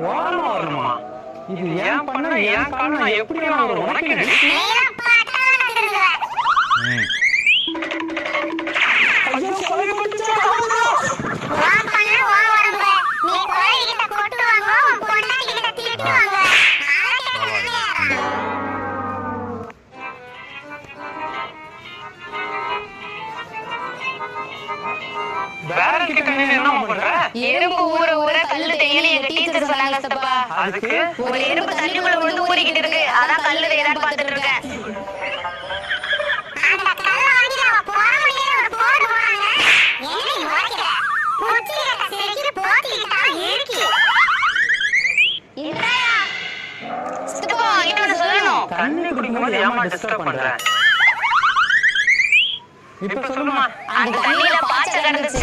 ஓரமா வரணுமா? இது ஏன் பண்ண ஏன் காரணம் எப்படி நான் உனக்கு எறும்பு ஊற ஊற கல்லு தேயல எங்க டீச்சர் சொன்னாங்க சப்பா. அதுக்கு ஒரு எறும்பு தண்ணிக்குள்ள விழுந்து ஊறிக்கிட்டு இருக்கு. அதான் கல்லு தேயலான்னு பார்த்துட்டு இருக்கேன். தண்ணி குடிக்கும்போது ஏமா டிஸ்டர்ப் பண்ற? இப்ப சொல்லுமா. அந்த தண்ணியில பாச்சை கிடந்துச்சு.